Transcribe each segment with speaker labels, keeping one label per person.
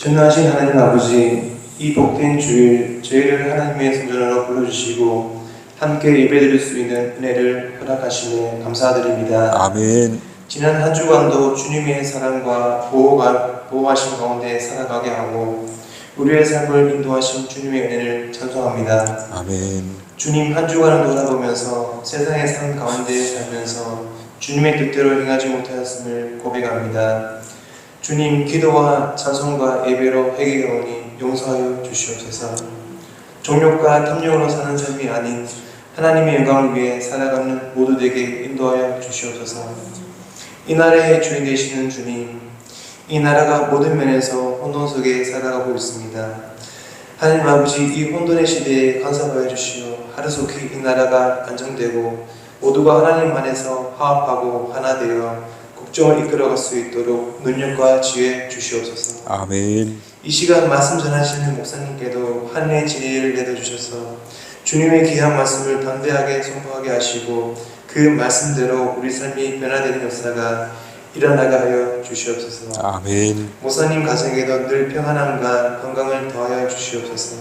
Speaker 1: 전능하신 하나님 아버지, 이 복된 주일 저희를 하나님의 성전으로 불러주시고 함께 예배드릴 수 있는 은혜를 허락하시며 감사드립니다.
Speaker 2: 아멘.
Speaker 1: 지난 한 주간도 주님의 사랑과 보호하신 가운데 살아가게 하고 우리의 삶을 인도하신 주님의 은혜를 찬송합니다.
Speaker 2: 아멘.
Speaker 1: 주님, 한 주간을 돌아보면서 세상의 삶 가운데 살면서 주님의 뜻대로 행하지 못하였음을 고백합니다. 주님, 기도와 찬송과 예배로 회개하오니 용서하여 주시옵소서. 정욕과 탐욕으로 사는 삶이 아닌 하나님의 영광을 위해 살아가는 모두에게 인도하여 주시옵소서. 이 나라의 주인 되시는 주님, 이 나라가 모든 면에서 혼돈 속에 살아가고 있습니다. 하나님 아버지, 이 혼돈의 시대에 간섭하여 주시어 하루속히 이 나라가 안정되고 모두가 하나님 안에서 화합하고 하나 되어 국정을 이끌어갈 수 있도록 능력과 지혜 주시옵소서.
Speaker 2: 아멘.
Speaker 1: 이 시간 말씀 전하시는 목사님께도 하늘의 지혜를 내려주셔서 주님의 귀한 말씀을 담대하게 선포하게 하시고 그 말씀대로 우리 삶이 변화되는 역사가 일어나게 하여 주시옵소서.
Speaker 2: 아멘.
Speaker 1: 목사님 가정에도 늘 평안함과 건강을 더하여 주시옵소서.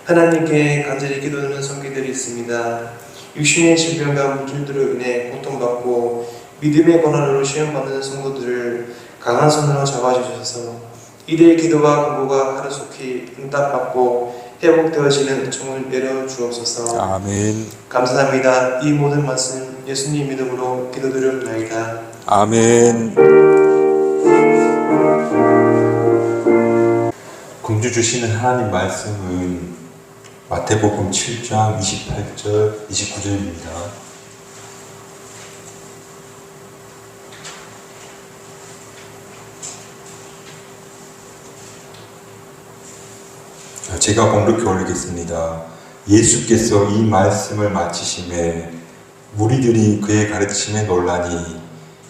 Speaker 1: 하나님께 간절히 기도하는 성기들이 있습니다. 육신의 질병과 물질들로 인해 고통받고 믿음의 권한으로 시험받는 성도들을 강한 손으로 잡아주셔서 이들의 기도와 공부가 하루속히 응답받고 회복되어지는 은총을 내려주옵소서.
Speaker 2: 아멘.
Speaker 1: 감사합니다. 이 모든 말씀 예수님 이름으로 기도드렸나이다.
Speaker 2: 아멘.
Speaker 3: 공주 주시는 하나님 말씀은 마태복음 7장 28절 29절입니다. 제가 공독해 올리겠습니다. 예수께서 이 말씀을 마치심에 무리들이 그의 가르침에 놀라니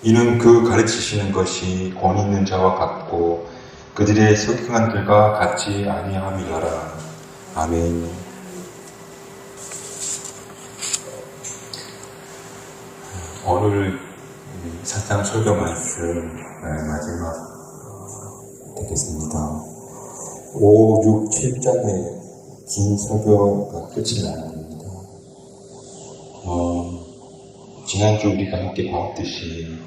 Speaker 3: 이는 그 가르치시는 것이 권 있는 자와 같고 그들의 석행한 들과 같지 아니함이더라. 아멘. 오늘 사상 설교 말씀 마지막 되겠습니다. 5, 6, 7장의 긴 설교가 끝이 나는 겁니다. 지난주 우리가 함께 봤듯이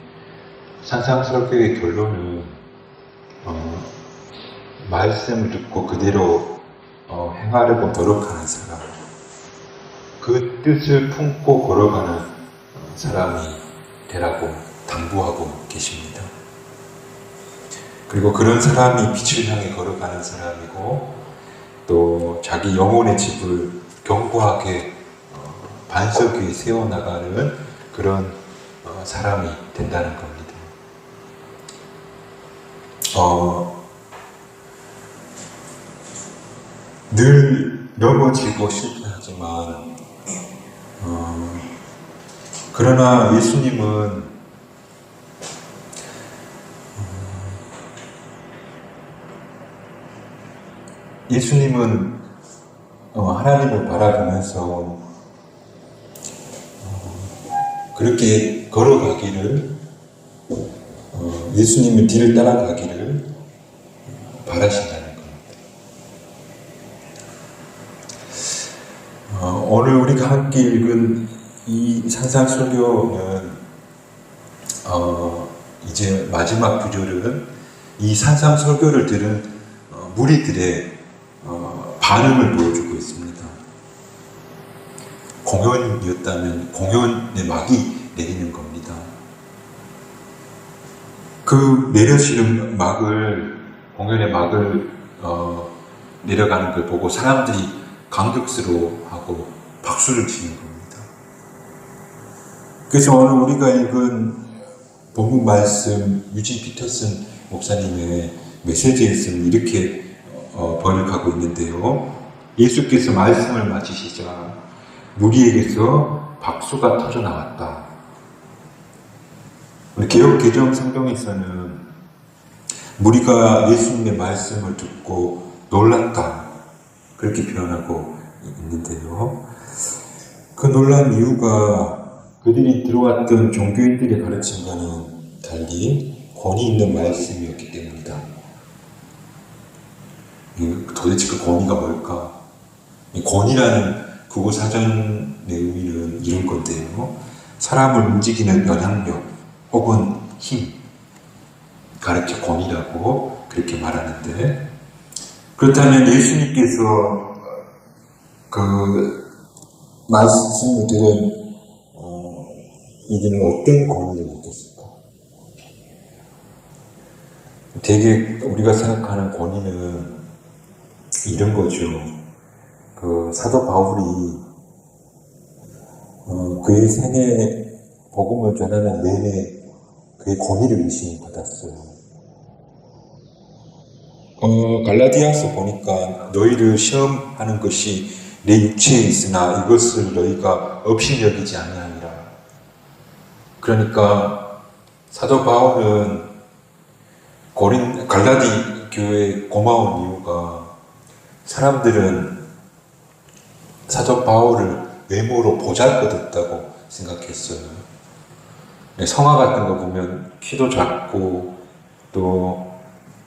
Speaker 3: 상상 설교의 결론은 말씀을 듣고 그대로 행하려고 노력하는 사람, 그 뜻을 품고 걸어가는 사람이 되라고 당부하고 계십니다. 그리고 그런 사람이 빛을 향해 걸어가는 사람이고 또 자기 영혼의 집을 견고하게 반석 위에 세워나가는 그런 사람이 된다는 겁니다. 늘 넘어지고 실패하지만 그러나 예수님은 하나님을 바라보면서 그렇게 걸어가기를 예수님의 뒤를 따라가기를 바라신다는 겁니다. 오늘 우리가 함께 읽은 이 산상설교는 이제 마지막 구절은 이 산상설교를 들은 무리들의 반응을 보여주고 있습니다. 공연이었다면 공연의 막이 내리는 겁니다. 그 내려지는 공연의 막을 내려가는 걸 보고 사람들이 감격스러워하고 박수를 치는 겁니다. 그래서 오늘 우리가 읽은 본문 말씀 유진 피터슨 목사님의 메시지에서는 이렇게 번역하고 있는데요. 예수께서 말씀을 마치시자 무리에게서 박수가 터져 나왔다. 우리 개역 개정 성경에서는 무리가 예수님의 말씀을 듣고 놀랐다 그렇게 표현하고 있는데요. 그 놀란 이유가 그들이 들어왔던 종교인들의 가르침과는 달리 권위 있는 말씀이었기 때문이다. 도대체 그 권위가 뭘까? 이 권위라는 국어 사전의 의미는 이런 건데요. 사람을 움직이는 영향력 혹은 힘, 가르쳐 권위라고 그렇게 말하는데, 그렇다면 예수님께서 그 말씀을 들은 이들은 어떤 권위를 느꼈을까? 되게 우리가 생각하는 권위는 이런 거죠. 그 사도 바울이 그의 생애 복음을 전하는 내내 그의 권위를 의심받았어요. 갈라디아서 보니까 너희를 시험하는 것이 내 육체에 있으나 이것을 너희가 업신여기지 아니하니라. 그러니까 사도 바울은 갈라디 교회에 고마운 이유가 사람들은 사도 바울을 외모로 보잘것없다고 생각했어요. 성화 같은 거 보면 키도 작고 또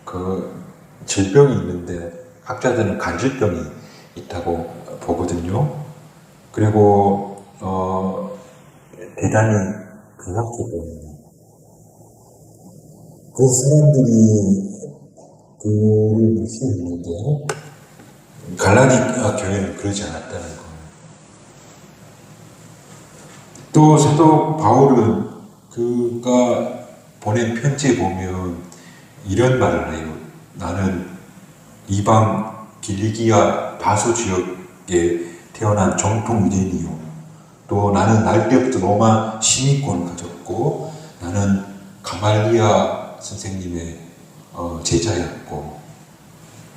Speaker 3: 그 질병이 있는데 학자들은 간질병이 있다고 보거든요. 그리고 대단히 불합격해요. 그래서 사람들이 그를 무시했는데 갈라디아 교회는 그러지 않았다는 거예요. 또 사도 바울은 그가 보낸 편지에 보면 이런 말을 해요. 나는 이방 길리기아 바소 지역에 태어난 정통 유대인이요. 또 나는 날 때부터 로마 시민권을 가졌고 나는 가말리아 선생님의 제자였고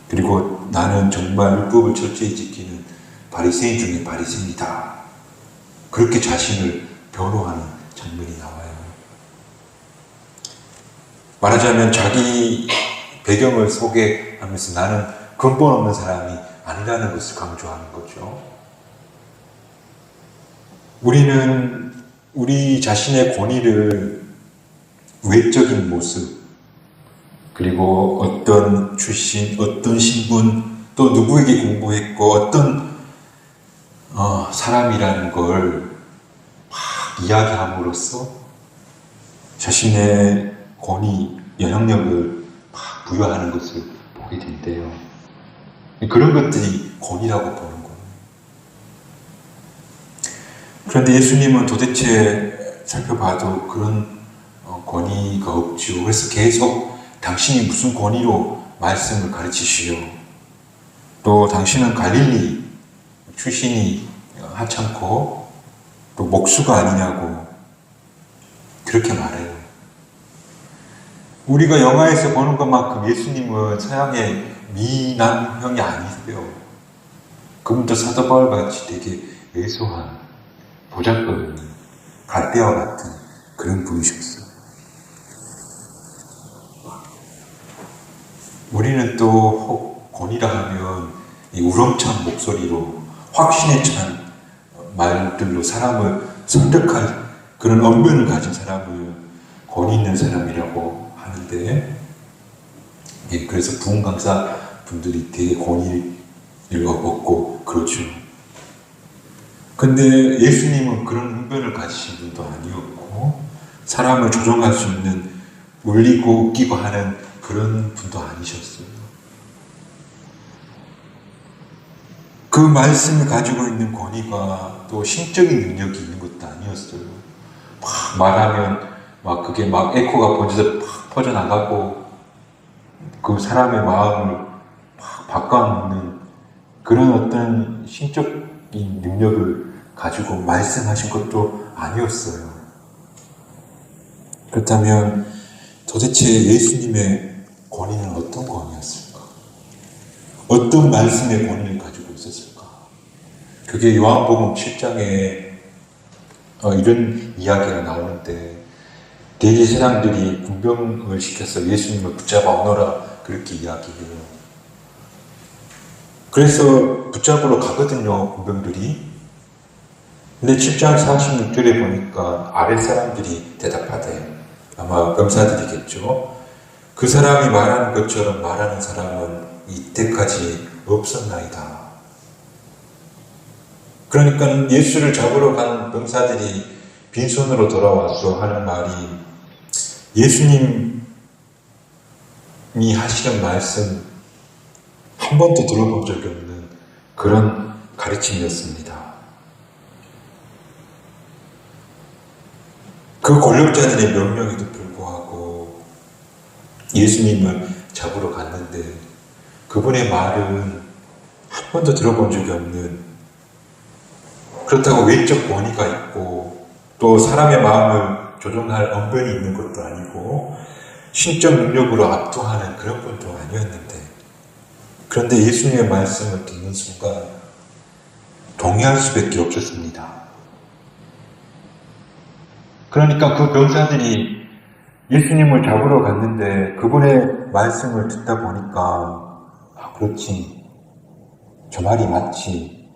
Speaker 3: 그리고 나는 정말 율법을 철저히 지키는 바리새인 중에 바리새인이다. 그렇게 자신을 변호하는 장면이 나와요. 말하자면 자기 배경을 소개하면서 나는 근본 없는 사람이 아니라는 것을 강조하는 거죠. 우리는 우리 자신의 권위를 외적인 모습, 그리고 어떤 출신, 어떤 신분, 또 누구에게 공부했고 어떤 사람이라는 걸 막 이야기함으로써 자신의 권위, 영향력을 막 부여하는 것을 보게 된대요. 그런 것들이 권위라고 보는 거예요. 그런데 예수님은 도대체 살펴봐도 그런 권위가 없죠. 그래서 계속 당신이 무슨 권위로 말씀을 가르치시오. 또 당신은 갈릴리 출신이 하찮고 또 목수가 아니냐고 그렇게 말해요. 우리가 영화에서 보는 것만큼 예수님은 서양의 미남형이 아니세요. 그분도 사도 바울같이 되게 왜소한 보잘것없는 갈대와 같은 그런 분이셨어요. 우리는 또 권위라 하면 이 우렁찬 목소리로 확신에 찬 말들로 사람을 설득할 그런 언변을 가진 사람을 권위 있는 사람이라고 하는데, 그래서 부흥 강사 분들이 되게 권위를 얻고 그렇죠. 근데 예수님은 그런 언변을 가지신 분도 아니었고 사람을 조종할 수 있는 울리고 웃기고 하는 그런 분도 아니셨어요. 그 말씀을 가지고 있는 권위가 또 신적인 능력이 있는 것도 아니었어요. 막 말하면 막 그게 막 에코가 퍼져나가고 그 사람의 마음을 막 바꿔놓는 그런 어떤 신적인 능력을 가지고 말씀하신 것도 아니었어요. 그렇다면 도대체 예수님의 권위는 어떤 권위였을까? 어떤 말씀의 권위를 가지고 있었을까? 그게 요한복음 7장에 이런 이야기가 나오는데 대개 사람들이 군병을 시켜서 예수님을 붙잡아 오너라 그렇게 이야기해요. 그래서 붙잡으러 가거든요, 군병들이. 근데 7장 46절에 보니까 아랫 사람들이 대답하대요. 아마 병사들이겠죠. 그 사람이 말하는 것처럼 말하는 사람은 이때까지 없었나이다. 그러니까 예수를 잡으러 간 병사들이 빈손으로 돌아와서 하는 말이 예수님이 하시는 말씀 한 번도 들어본 적이 없는 그런 가르침이었습니다. 그 권력자들의 명령에도 불구하고 예수님을 잡으러 갔는데 그분의 말은 한 번도 들어본 적이 없는, 그렇다고 외적 권위가 있고 또 사람의 마음을 조종할 언변이 있는 것도 아니고 신적 능력으로 압도하는 그런 분도 아니었는데, 그런데 예수님의 말씀을 듣는 순간 동의할 수밖에 없었습니다. 그러니까 그 병사들이 예수님을 잡으러 갔는데 그분의 말씀을 듣다 보니까 그렇지, 저 말이 맞지,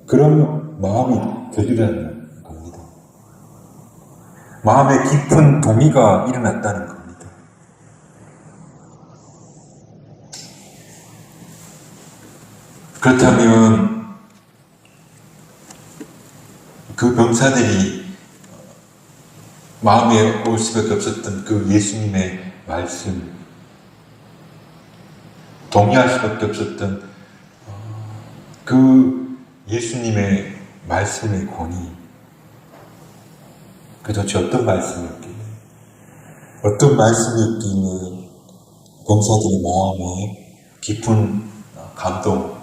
Speaker 3: 그런 마음이 들으라는 겁니다. 마음에 깊은 동의가 일어났다는 겁니다. 그렇다면 그 병사들이 마음에 올 수밖에 없었던 그 예수님의 말씀, 동의할 수밖에 없었던 그 예수님의 말씀의 권위, 그 도대체 어떤 말씀이었길래, 어떤 말씀이었길래 병사들의 마음에 깊은 감동을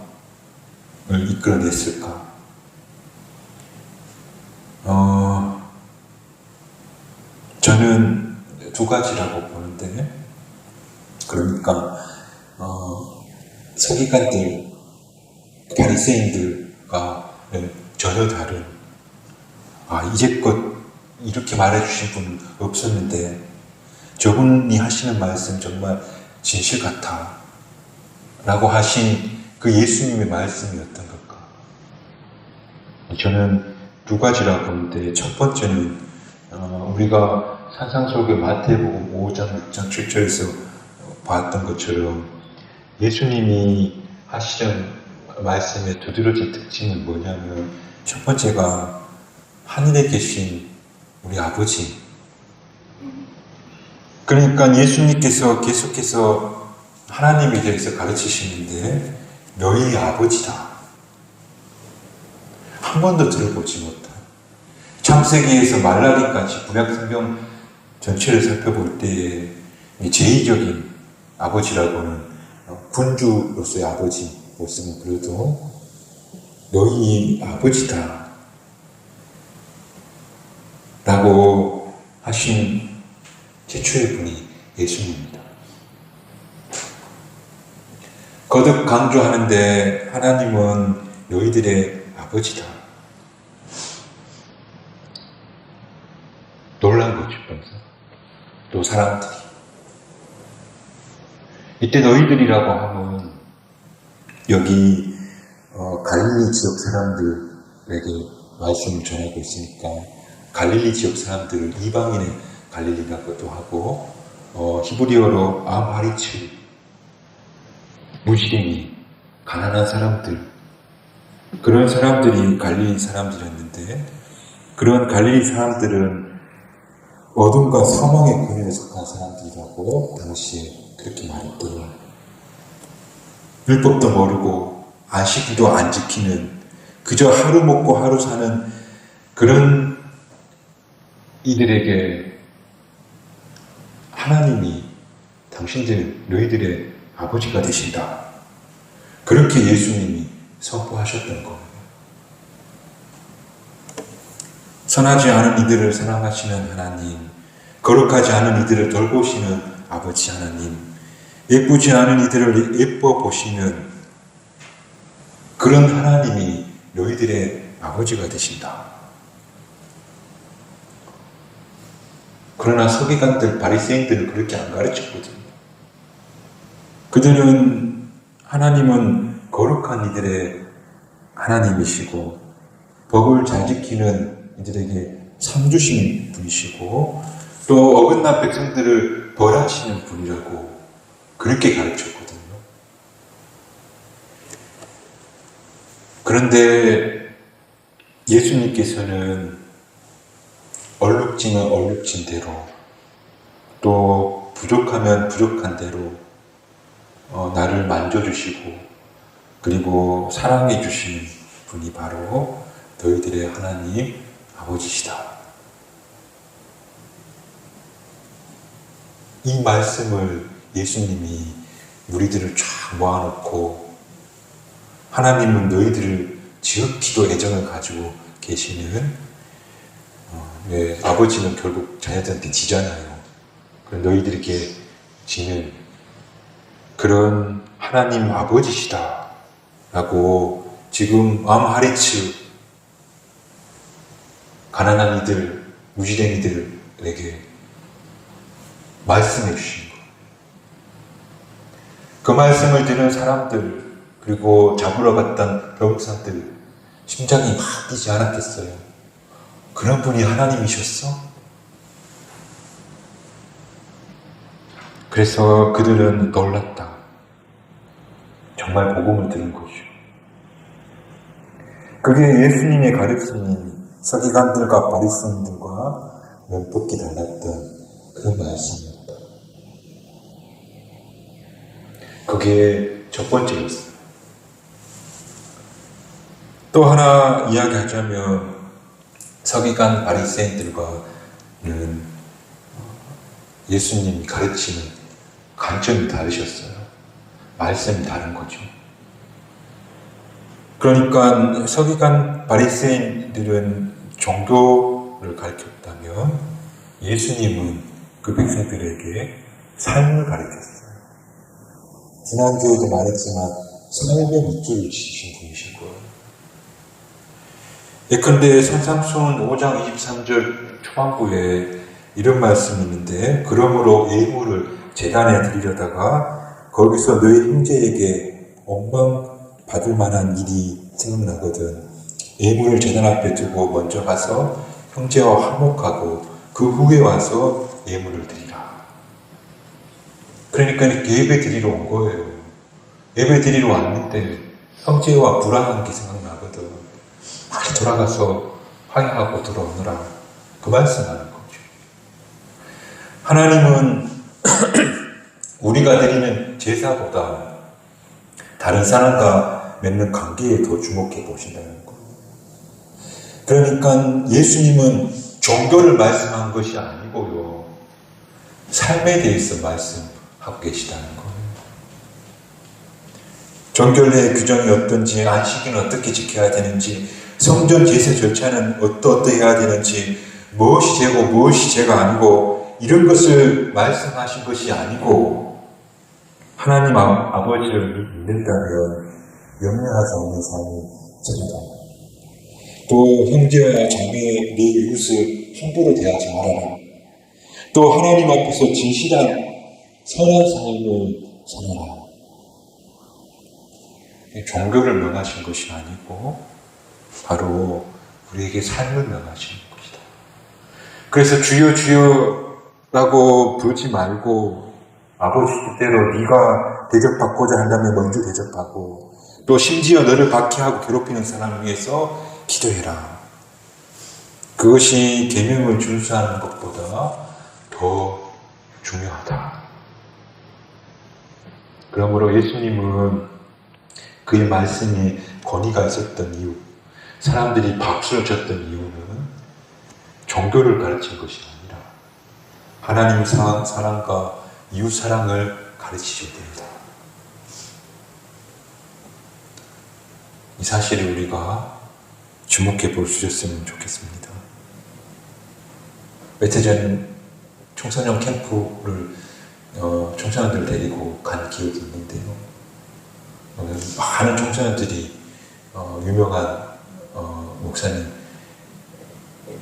Speaker 3: 이끌어냈을까? 저는 두 가지라고 보는데, 그러니까 서기관들, 바리새인들과 전혀 다른, 이제껏 이렇게 말해주신 분 없었는데 저분이 하시는 말씀 정말 진실 같아 라고 하신 그 예수님의 말씀이었던 걸까? 저는 두 가지라고 보는데, 첫 번째는 우리가 산상설교 마태복음 5장, 6장, 7절에서 봤던 것처럼 예수님이 하시는 말씀의 두드러진 특징은 뭐냐면, 첫 번째가 하늘에 계신 우리 아버지. 그러니까 예수님께서 계속해서 하나님에 대해서 가르치시는데 너희 아버지다. 한 번도 들어보지 못한, 창세기에서 말라기까지 구약성경 전체를 살펴볼 때에 제2적인 아버지라고는 군주로서의 아버지 못 쓰면 그래도 너희 아버지다 라고 하신 최초의 분이 예수님입니다. 거듭 강조하는데 하나님은 너희들의 아버지다. 놀란 거죠, 평소. 또 사람들이. 이때 너희들이라고 하면 여기 갈릴리 지역 사람들에게 말씀을 전하고 있으니까 갈릴리 지역 사람들을 이방인의 갈릴리라고도 하고 히브리어로 암하리츠, 무지랭이, 가난한 사람들, 그런 사람들이 갈릴리 사람들이었는데, 그런 갈릴리 사람들은 어둠과 사망의 권위에 속한 사람들이라고 당시에 그렇게 말했더니, 율법도 모르고 안식일도 안 지키는, 그저 하루 먹고 하루 사는 그런 이들에게 하나님이 당신들, 너희들의 아버지가 되신다. 그렇게 예수님이 선포하셨던 거예요. 선하지 않은 이들을 사랑하시는 하나님, 거룩하지 않은 이들을 돌보시는 아버지 하나님, 예쁘지 않은 이들을 예뻐 보시는 그런 하나님이 너희들의 아버지가 되신다. 그러나 서기관들, 바리새인들은 그렇게 안 가르쳤거든요. 그들은 하나님은 거룩한 이들의 하나님이시고 법을 잘 지키는 이들에게 상 주시는 분이시고 또 어긋난 백성들을 벌하시는 분이라고 그렇게 가르쳤거든요. 그런데 예수님께서는 얼룩지면 얼룩진 대로, 또 부족하면 부족한 대로 나를 만져주시고, 그리고 사랑해 주시는 분이 바로 너희들의 하나님 아버지시다. 이 말씀을 예수님이 무리들을 쫙 모아놓고, 하나님은 너희들을 지극히도 애정을 가지고 계시는, 아버지는 결국 자녀들한테 지잖아요. 너희들에게 지는 그런 하나님 아버지시다 라고 지금 암하리츠, 가난한 이들, 무지된 이들에게 말씀해 주신 것. 그 말씀을 들은 사람들, 그리고 잡으러 갔던 병사들 심장이 막 뛰지 않았겠어요? 그런 분이 하나님이셨어? 그래서 그들은 놀랐다. 정말 복음을 들은 거죠. 그게 예수님의 가르침이 서기관들과 바리새인들과 면법기 달랐던 그 말씀입니다. 그게 첫 번째였어요. 또 하나 이야기하자면 서기관 바리새인들과는 예수님이 가르치는 관점이 다르셨어요. 말씀이 다른 거죠. 그러니까 서기관 바리새인들은 종교를 가르쳤다면 예수님은 그 백성들에게 삶을 가르쳤어요. 지난주에도 말했지만 삶의 밑줄을 치신 분이신 거예요. 예컨대 산상수훈 5장 23절 초반부에 이런 말씀이 있는데, 그러므로 예물을 제단에 드리려다가 거기서 너희 형제에게 원망 받을 만한 일이 생각나거든. 예물을 제단 앞에 두고 먼저 가서 형제와 화목하고 그 후에 와서 예물을 드리라. 그러니까 예배 드리러 온 거예요. 예배 드리러 왔는데 형제와 불화한 게 생각나거든. 빨리 돌아가서 화해하고 들어오느라, 그 말씀하는 거죠. 하나님은 우리가 드리는 제사보다 다른 사람과 맺는 관계에 더 주목해 보신다는 거예요. 그러니까 예수님은 종교를 말씀한 것이 아니고요, 삶에 대해서 말씀하고 계시다는 거예요. 종교의 규정이 어떤지, 안식일은 어떻게 지켜야 되는지, 성전 제사 절차는 어떠해야 되는지, 무엇이 죄고 무엇이 죄가 아니고, 이런 것을 말씀하신 것이 아니고, 하나님 아버지를 믿는다면 염려하지 않는 삶이 되리라. 또 형제와 자매, 내 이웃을 함부로 대하지 말아라. 또 하나님 앞에서 진실한 선한 삶을 살아라. 종교를 명하신 것이 아니고 바로 우리에게 삶을 명하시는 것이다. 그래서 주여 주여라고 부르지 말고, 아버지 뜻대로 네가 대접받고자 한다면 먼저 대접하고, 또 심지어 너를 박해하고 괴롭히는 사람을 위해서 기도해라. 그것이 계명을 준수하는 것보다 더 중요하다. 그러므로 예수님은 그의 말씀이 권위가 있었던 이유, 사람들이 박수를 쳤던 이유는 종교를 가르친 것이 아니라 하나님 사랑과 이웃 사랑을 가르치셔야 됩니다. 이 사실을 우리가 주목해 볼 수 있었으면 좋겠습니다. 며칠 전 청소년 캠프를 청소년들을 데리고 간 기억이 있는데요. 많은 청소년들이 유명한 목사님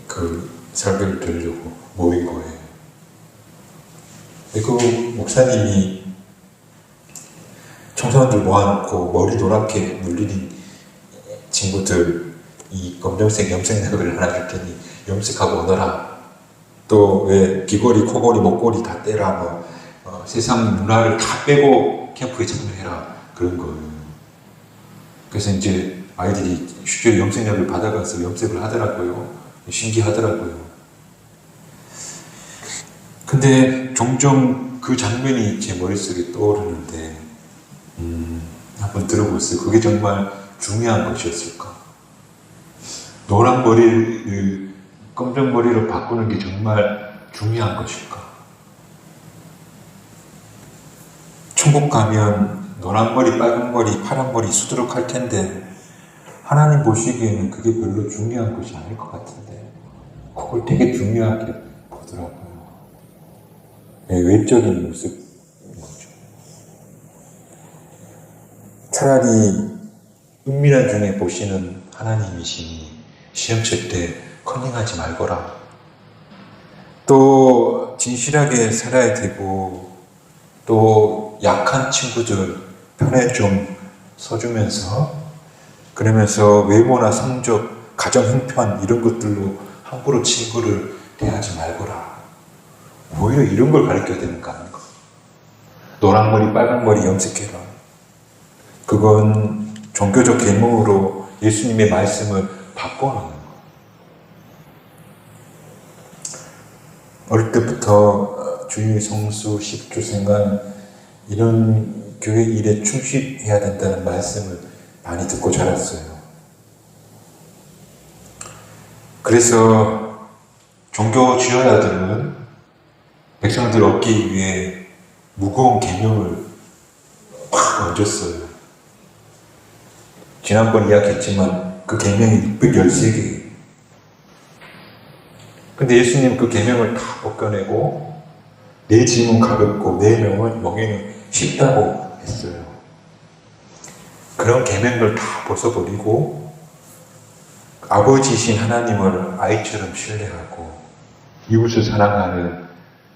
Speaker 3: 그 설교를 들으려고 모인 거예요. 그 목사님이 청소년들 모아놓고 머리 노랗게 물리는 친구들 이 검정색 염색약을 하나 줄 테니 염색하고 오너라. 또 왜 귀걸이, 코걸이, 목걸이 다 떼라. 세상 문화를 다 빼고 캠프에 참여해라. 그런 거예요. 그래서 이제 아이들이 실제로 염색약을 받아가서 염색을 하더라고요. 신기하더라고요. 근데 종종 그 장면이 제 머릿속에 떠오르는데 한번 들어보세요. 그게 정말 중요한 것이었을까? 노란 머리를 검정 머리로 바꾸는 게 정말 중요한 것일까? 천국 가면 노란 머리, 빨간 머리, 파란 머리 수두룩할 텐데 하나님 보시기에는 그게 별로 중요한 것이 아닐 것 같은데 그걸 되게 중요하게 보더라고요. 외적인 모습인 거죠. 차라리 은밀한 중에 보시는 하나님이시니 시험 칠 때 컨닝하지 말거라. 또 진실하게 살아야 되고 또 약한 친구들 편에 좀 서주면서 그러면서 외모나 성적, 가정 형편 이런 것들로 함부로 친구를 대하지 말거라. 오히려 이런 걸 가르쳐야 되는 거 아닌가? 노란 머리, 빨간 머리 염색해라. 그건 종교적 계명으로 예수님의 말씀을 바꿔놓는 거. 어릴 때부터 주일 성수, 십주 생관 이런 교회 일에 충실해야 된다는 말씀을 많이 듣고 자랐어요. 그래서 종교 지도자들은 백성들 얻기 위해 무거운 계명을 막 얹었어요. 지난번 이야기했지만 그 계명이 613개. 근데 예수님 그 계명을 다 벗겨내고 내 짐은 가볍고 내 멍에는 쉽다고 했어요. 그런 계명을 다 벗어버리고 아버지이신 하나님을 아이처럼 신뢰하고 이웃을 사랑하는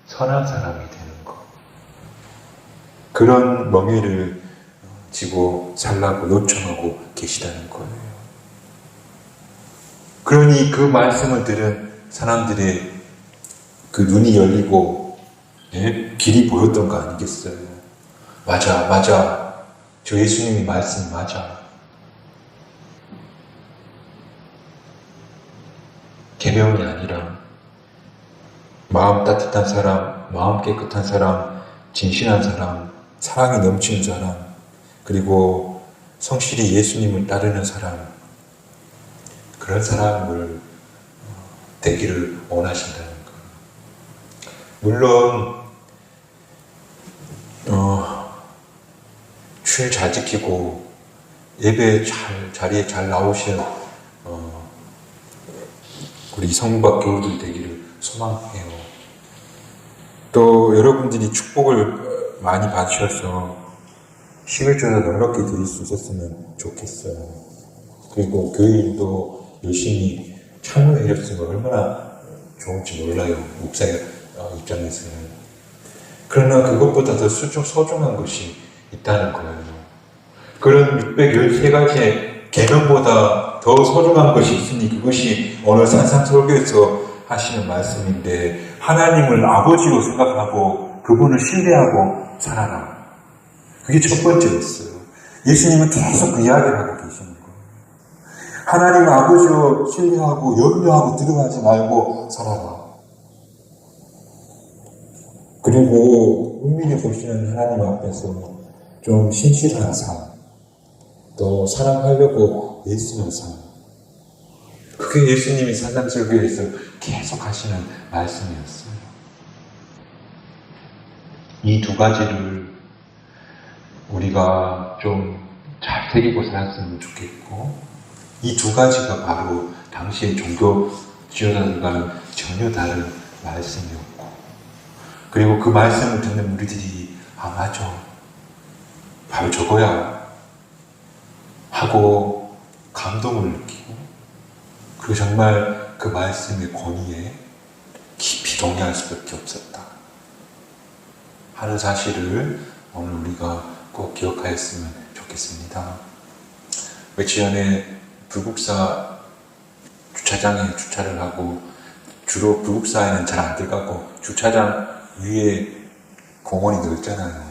Speaker 3: 선한 사람이 되는 것. 그런 멍에를 지고 살라고 요청하고 계시다는 거예요. 그러니 그 말씀을 들은 사람들의 그 눈이 열리고 길이 보였던 거 아니겠어요? 맞아. 저 예수님이 말씀 맞아. 계명이 아니라 마음 따뜻한 사람, 마음 깨끗한 사람, 진실한 사람, 사랑이 넘치는 사람, 그리고 성실히 예수님을 따르는 사람, 그런 사람을 되기를 원하신다는 거. 물론 줄 잘 지키고 예배 자리에 잘 나오신 우리 성박 교우들 되기를 소망해요. 또 여러분들이 축복을 많이 받으셔서 11조나 넉넉히 드릴 수 있었으면 좋겠어요. 그리고 교회일도 열심히 참여해 줬으면 얼마나 좋을지 몰라요. 목사의 입장에서는. 그러나 그것보다 더 소중한 것이 있다는 거예요. 그런 613가지의 계명보다 더 소중한 것이 있으니 그것이 오늘 산상설교에서 하시는 말씀인데 하나님을 아버지로 생각하고 그분을 신뢰하고 살아라. 그게 첫 번째였어요. 예수님은 계속 그 이야기를 하고 계시는 거예요. 하나님 아버지로 신뢰하고 염려하고 두려워하지 말고 살아라. 그리고 은밀히 보시는 하나님 앞에서 좀 신실한 삶, 또 사랑하려고 애쓰는 삶. 그게 예수님이 산상설교에서 계속 하시는 말씀이었어요. 이 두 가지를 우리가 좀 잘 새기고 살았으면 좋겠고, 이 두 가지가 바로 당시의 종교 지도자들과는 전혀 다른 말씀이었고, 그리고 그 말씀을 듣는 우리들이 맞아, 바로 저거야 하고 감동을 느끼고, 그리고 정말 그 말씀의 권위에 깊이 동의할 수밖에 없었다 하는 사실을 오늘 우리가 꼭 기억하였으면 좋겠습니다. 며칠 전에 불국사 주차장에 주차를 하고, 주로 불국사에는 잘 안 들어가고 주차장 위에 공원이 넓잖아요.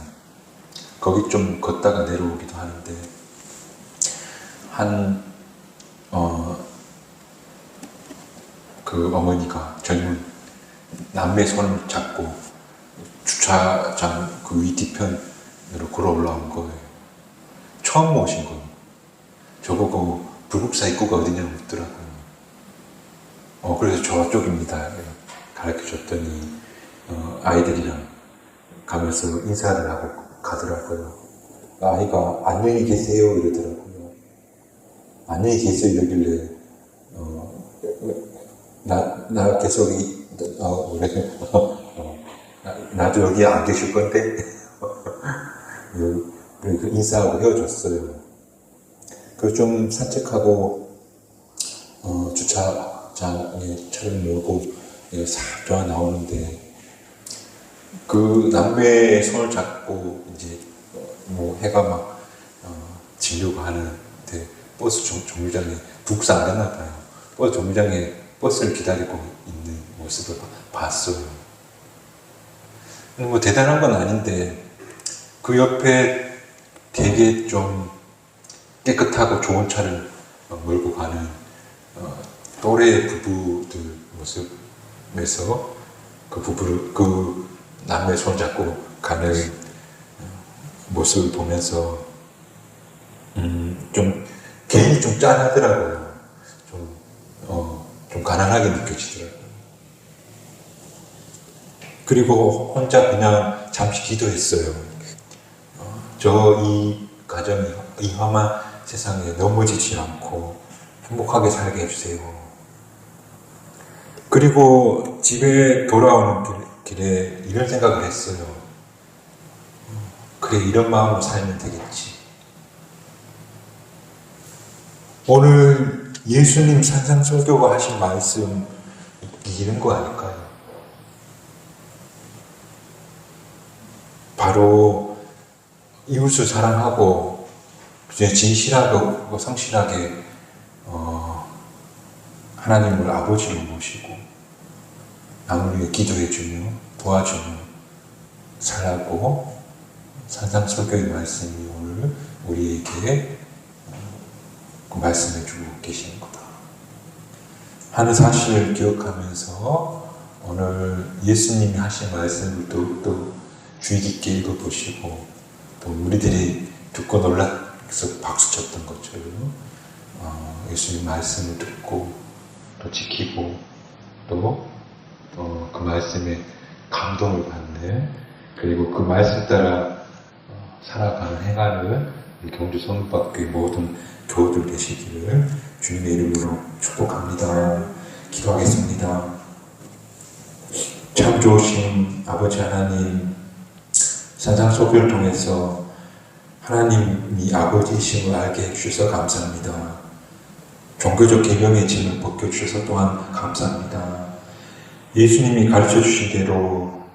Speaker 3: 거기 좀 걷다가 내려오기도 하는데, 한 그 어머니가 젊은 남매의 손을 잡고 주차장 그 위 뒤편으로 걸어 올라온 거예요. 처음 오신 거예요. 저보고 불국사 입구가 어디냐고 묻더라고요. 그래서 저쪽입니다. 가르쳐 줬더니 아이들이랑 가면서 인사를 하고 가더라고요. 아이가 안녕히 계세요 이러더라고요. 안녕히 계세요 이러길래 나 계속 나도 여기 안 계실 건데 그리고 인사하고 헤어졌어요. 그래서 좀 산책하고 주차장에 차를 몰고 싹 좋아 나오는데 그 남매의 손을 잡고 이제 뭐 해가 막 지려고 하는데 버스 정류장에 북사 안 했나 봐요. 버스 정류장에 버스를 기다리고 있는 모습을 봤어요. 뭐 대단한 건 아닌데 그 옆에 되게 좀 깨끗하고 좋은 차를 몰고 가는 또래 부부들 모습에서 그 남의 손 잡고 가는 모습을 보면서 좀 괜히 좀 짠하더라고요. 좀 가난하게 느껴지더라고요. 그리고 혼자 그냥 잠시 기도했어요. 저 이 가정이 이 험한 세상에 넘어지지 않고 행복하게 살게 해주세요. 그리고 집에 돌아오는 길에 이런 생각을 했어요. 그래, 이런 마음으로 살면 되겠지. 오늘 예수님 산상설교가 하신 말씀이 이런 거 아닐까요? 바로 이웃을 사랑하고 진실하고 성실하게 하나님을 아버지로 모시고 남을 위해 기도해주며 도와주며 살라고 산상설교의 말씀이 오늘 우리에게 그 말씀해주고 계시는 거다 하는 사실을 기억하면서 오늘 예수님이 하신 말씀을 더욱더 주의 깊게 읽어보시고 또 우리들이 듣고 놀라서 박수쳤던 것처럼 예수님 말씀을 듣고 또 지키고 또 그 말씀에 감동을 받는 그리고 그 말씀 따라 살아가는 행하는 경주 성북학교의 모든 교우들 되시기를 주님의 이름으로 축복합니다. 기도하겠습니다. 참 좋으신 아버지 하나님, 산상설교를 통해서 하나님이 아버지이심을 알게 해주셔서 감사합니다. 종교적 계명의 짐을 벗겨주셔서 또한 감사합니다. 예수님이 가르쳐주신 대로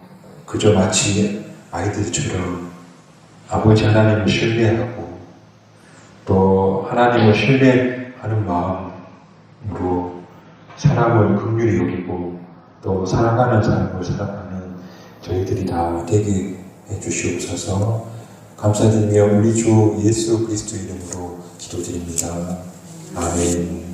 Speaker 3: 그저 마치 아이들처럼 아버지 하나님을 신뢰하고 또 하나님을 신뢰하는 마음으로 사람을 긍휼히 여기고 또 사랑하는 삶을 살아가는 저희들이 다 되게 해주시옵소서. 감사드리며 우리 주 예수 그리스도 이름으로 기도드립니다. 아멘.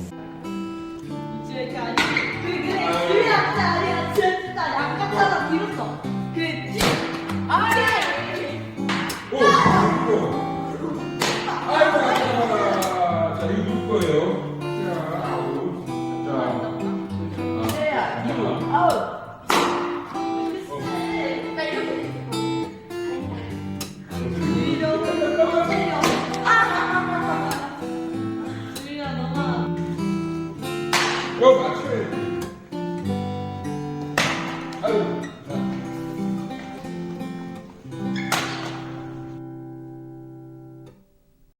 Speaker 4: 맞춰야